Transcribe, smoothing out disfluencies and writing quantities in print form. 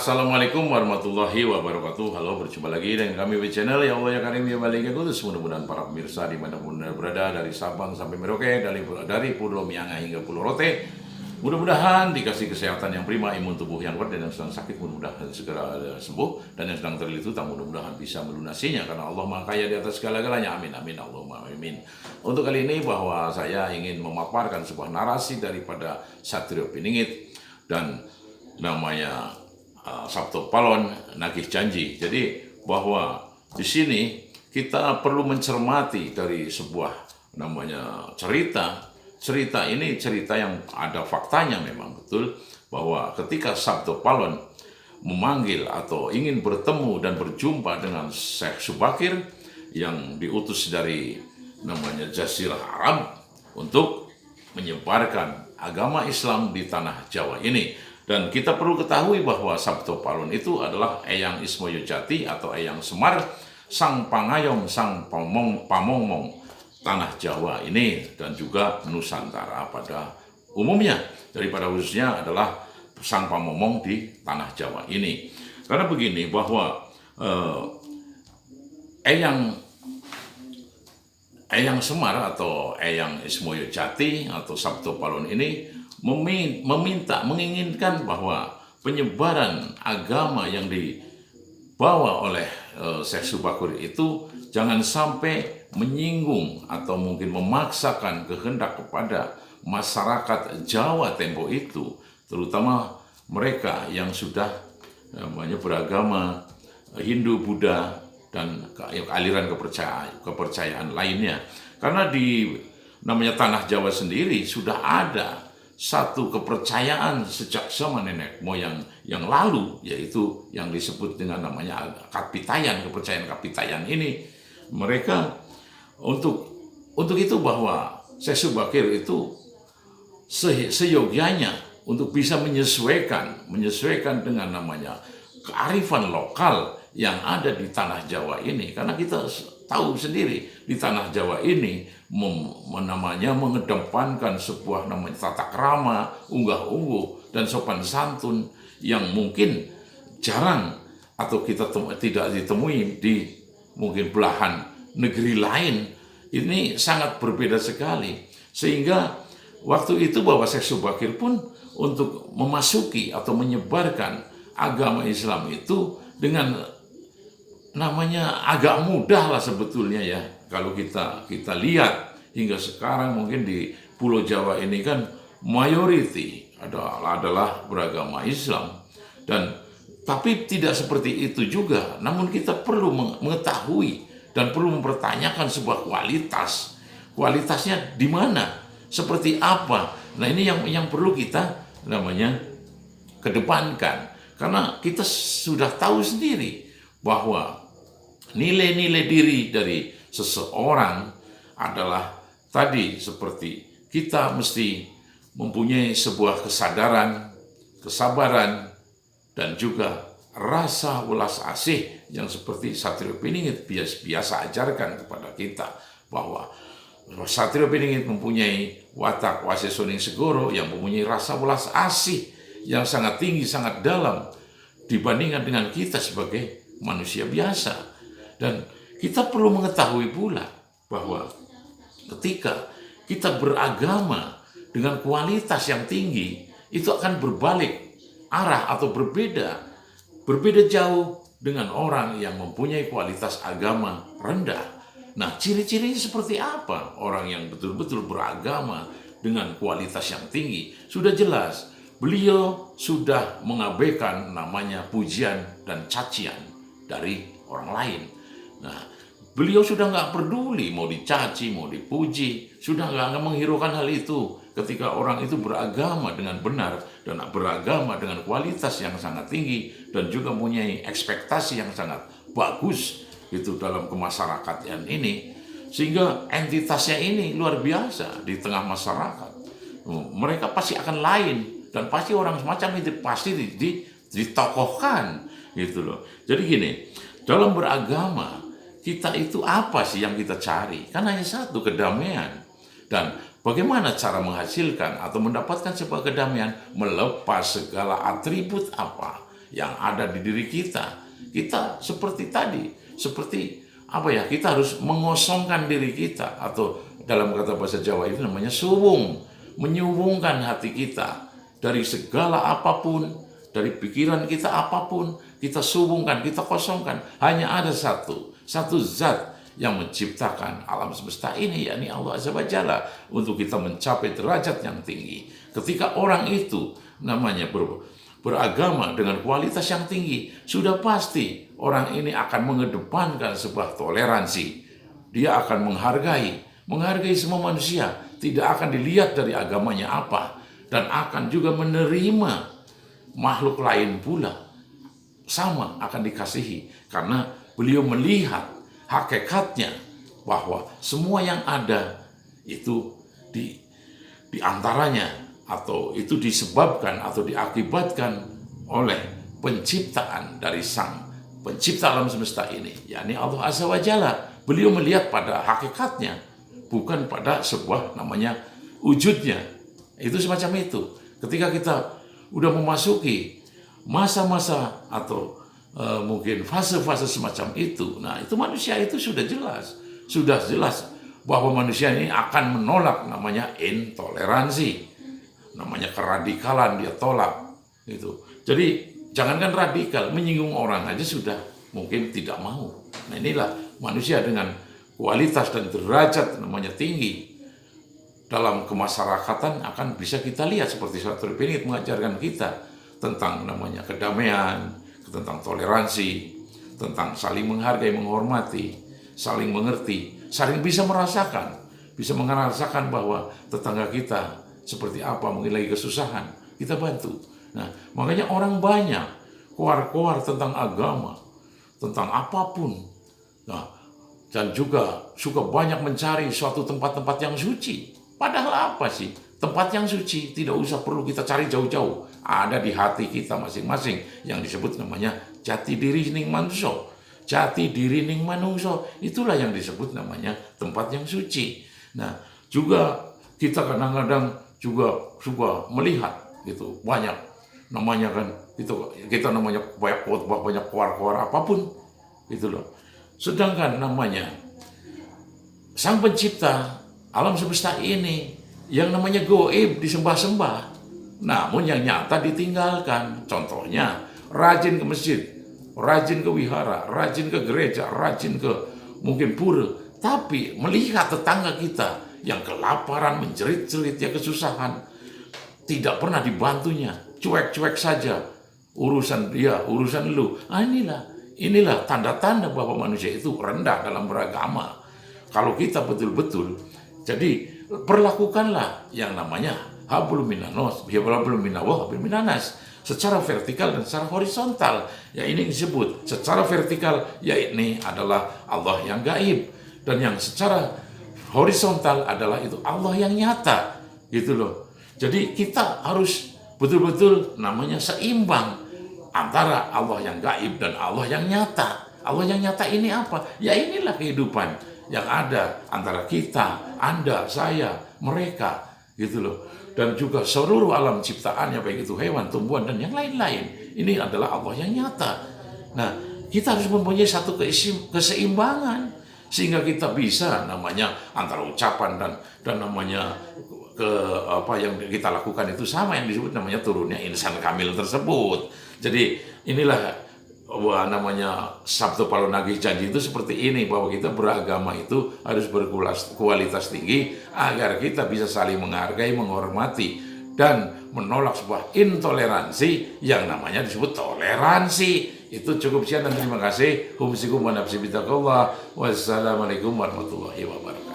Assalamualaikum warahmatullahi wabarakatuh. Halo, berjumpa lagi dengan kami di channel Ya Allah Ya Karim Ya Balik Ya Kudus. Mudah-mudahan para pemirsa dimanapun Anda berada, dari Sabang sampai Merauke, dari Pulau Mianga hingga Pulau Rote, mudah-mudahan dikasih kesehatan yang prima, imun tubuh yang kuat, dan yang sedang sakit mudah-mudahan segera sembuh, dan yang sedang terlilit utang mudah-mudahan bisa melunasinya, karena Allah Maha Kaya di atas segala-galanya. Amin amin Allahumma amin. Untuk kali ini bahwa saya ingin memaparkan sebuah narasi daripada Satrio Piningit dan namanya Sabto Palon Nagih Janji. Jadi bahwa di sini kita perlu mencermati dari sebuah namanya cerita. Cerita ini cerita yang ada faktanya memang betul, bahwa ketika Sabto Palon memanggil atau ingin bertemu dan berjumpa dengan Syekh Subakir yang diutus dari namanya Jazirah Arab untuk menyebarkan agama Islam di tanah Jawa ini. Dan kita perlu ketahui bahwa Sabto Palon itu adalah Eyang Ismoyo Jati atau Eyang Semar, sang pangayom, sang pamongmong tanah Jawa ini, dan juga Nusantara pada umumnya. Daripada khususnya adalah sang pamongmong di tanah Jawa ini. Karena begini, bahwa Eyang Semar atau Eyang Ismoyo Jati atau Sabto Palon ini menginginkan bahwa penyebaran agama yang dibawa oleh Syekh Subakir itu jangan sampai menyinggung atau mungkin memaksakan kehendak kepada masyarakat Jawa tempo itu, terutama mereka yang sudah namanya beragama Hindu, Buddha, dan aliran kepercayaan lainnya. Karena di namanya tanah Jawa sendiri sudah ada satu kepercayaan sejak zaman nenek moyang yang lalu, yaitu yang disebut dengan namanya Kapitayan. Kepercayaan Kapitayan ini mereka untuk itu bahwa Syekh Subakir itu seyogyanya untuk bisa menyesuaikan dengan namanya kearifan lokal yang ada di tanah Jawa ini. Karena kita tahu sendiri di tanah Jawa ini namanya mengedepankan sebuah namanya tata krama, unggah-ungguh, dan sopan santun yang mungkin jarang atau kita tidak ditemui di mungkin belahan negeri lain. Ini sangat berbeda sekali, sehingga waktu itu bahwa Syekh Subakir pun untuk memasuki atau menyebarkan agama Islam itu dengan namanya agak mudah lah sebetulnya ya. Kalau kita lihat hingga sekarang mungkin di Pulau Jawa ini kan mayoriti adalah beragama Islam, dan tapi tidak seperti itu juga. Namun kita perlu mengetahui dan perlu mempertanyakan sebuah kualitasnya di mana, seperti apa. Nah, ini yang perlu kita namanya kedepankan, karena kita sudah tahu sendiri bahwa nilai-nilai diri dari seseorang adalah tadi seperti kita mesti mempunyai sebuah kesadaran, kesabaran, dan juga rasa welas asih yang seperti Satrio Piningit biasa ajarkan kepada kita, bahwa Satrio Piningit mempunyai watak Wasesoning Segoro yang mempunyai rasa welas asih yang sangat tinggi, sangat dalam dibandingkan dengan kita sebagai manusia biasa. Dan kita perlu mengetahui pula bahwa ketika kita beragama dengan kualitas yang tinggi, itu akan berbalik arah atau berbeda jauh dengan orang yang mempunyai kualitas agama rendah. Nah, ciri-cirinya seperti apa orang yang betul-betul beragama dengan kualitas yang tinggi? Sudah jelas, beliau sudah mengabaikan namanya pujian dan cacian dari orang lain. Nah, beliau sudah nggak peduli mau dicaci, mau dipuji, sudah nggak menghiraukan hal itu ketika orang itu beragama dengan benar dan beragama dengan kualitas yang sangat tinggi dan juga mempunyai ekspektasi yang sangat bagus itu dalam kemasyarakatan ini, sehingga entitasnya ini luar biasa di tengah masyarakat. Mereka pasti akan lain, dan pasti orang semacam itu pasti ditokohkan gitu loh. Jadi gini, dalam beragama kita itu apa sih yang kita cari? Kan hanya satu, kedamaian. Dan bagaimana cara menghasilkan atau mendapatkan sebuah kedamaian? Melepas segala atribut apa yang ada di diri kita. Kita seperti tadi, seperti apa ya? Kita harus mengosongkan diri kita, atau dalam kata bahasa Jawa itu namanya suwung, menyuwungkan hati kita dari segala apapun, dari pikiran kita apapun, kita suwungkan, kita kosongkan. Hanya ada satu zat yang menciptakan alam semesta ini, yakni Allah Azza wa Jalla, untuk kita mencapai derajat yang tinggi. Ketika orang itu namanya beragama dengan kualitas yang tinggi, sudah pasti orang ini akan mengedepankan sebuah toleransi. Dia akan menghargai semua manusia, tidak akan dilihat dari agamanya apa, dan akan juga menerima makhluk lain pula sama akan dikasihi, karena beliau melihat hakikatnya bahwa semua yang ada itu di antaranya, atau itu disebabkan atau diakibatkan oleh penciptaan dari sang pencipta alam semesta ini, yakni Allah Azza wa Jalla. Beliau melihat pada hakikatnya, bukan pada sebuah namanya wujudnya. Itu semacam itu. Ketika kita udah memasuki masa-masa atau mungkin fase-fase semacam itu, nah itu manusia itu sudah jelas bahwa manusia ini akan menolak namanya intoleransi, namanya keradikalan, dia tolak gitu. Jadi jangankan radikal, menyinggung orang aja sudah mungkin tidak mau. Nah inilah manusia dengan kualitas dan derajat namanya tinggi dalam kemasyarakatan akan bisa kita lihat, seperti Suratul Baqarah mengajarkan kita tentang namanya kedamaian, tentang toleransi, tentang saling menghargai, menghormati, saling mengerti, saling bisa merasakan bahwa tetangga kita seperti apa, mungkin lagi kesusahan, kita bantu. Nah, makanya orang banyak koar-koar tentang agama, tentang apapun. Nah, dan juga suka banyak mencari suatu tempat-tempat yang suci. Padahal apa sih? Tempat yang suci tidak usah perlu kita cari jauh-jauh. Ada di hati kita masing-masing yang disebut namanya jati diri ning manungso. Jati diri ning manungso, itulah yang disebut namanya tempat yang suci. Nah, juga kita kadang-kadang juga suka melihat gitu, banyak namanya kan kita namanya banyak khotbah, banyak koar-koar apapun gitu loh. Sedangkan namanya sang pencipta alam semesta ini yang namanya goib disembah-sembah, namun yang nyata ditinggalkan. Contohnya rajin ke masjid, rajin ke wihara, rajin ke gereja, rajin ke mungkin pura, tapi melihat tetangga kita yang kelaparan, menjerit-jerit, ya kesusahan, tidak pernah dibantunya, cuek-cuek saja, urusan dia, urusan lu. Nah, inilah tanda-tanda bahwa manusia itu rendah dalam beragama. Kalau kita betul-betul, jadi perlakukanlah yang namanya hablum minanas, hablum minallah, hablum minanas, secara vertikal dan secara horizontal. Ya ini disebut secara vertikal, ya ini adalah Allah yang gaib, dan yang secara horizontal adalah itu Allah yang nyata, gitu loh. Jadi kita harus betul-betul namanya seimbang antara Allah yang gaib dan Allah yang nyata. Allah yang nyata ini apa? Ya inilah kehidupan yang ada antara kita, Anda, saya, mereka, gitu loh. Dan juga seluruh alam ciptaannya, baik itu hewan, tumbuhan, dan yang lain-lain. Ini adalah Allah yang nyata. Nah, kita harus mempunyai satu keseimbangan, sehingga kita bisa namanya antara ucapan dan namanya apa yang kita lakukan itu sama, yang disebut namanya turunnya insan kamil tersebut. Jadi inilah namanya Sabtu Palu Nagih Janji itu seperti ini, bahwa kita beragama itu harus berkualitas tinggi agar kita bisa saling menghargai, menghormati, dan menolak sebuah intoleransi yang namanya disebut toleransi. Itu cukup sekian dan terima kasih. Wassalamualaikum warahmatullahi wabarakatuh.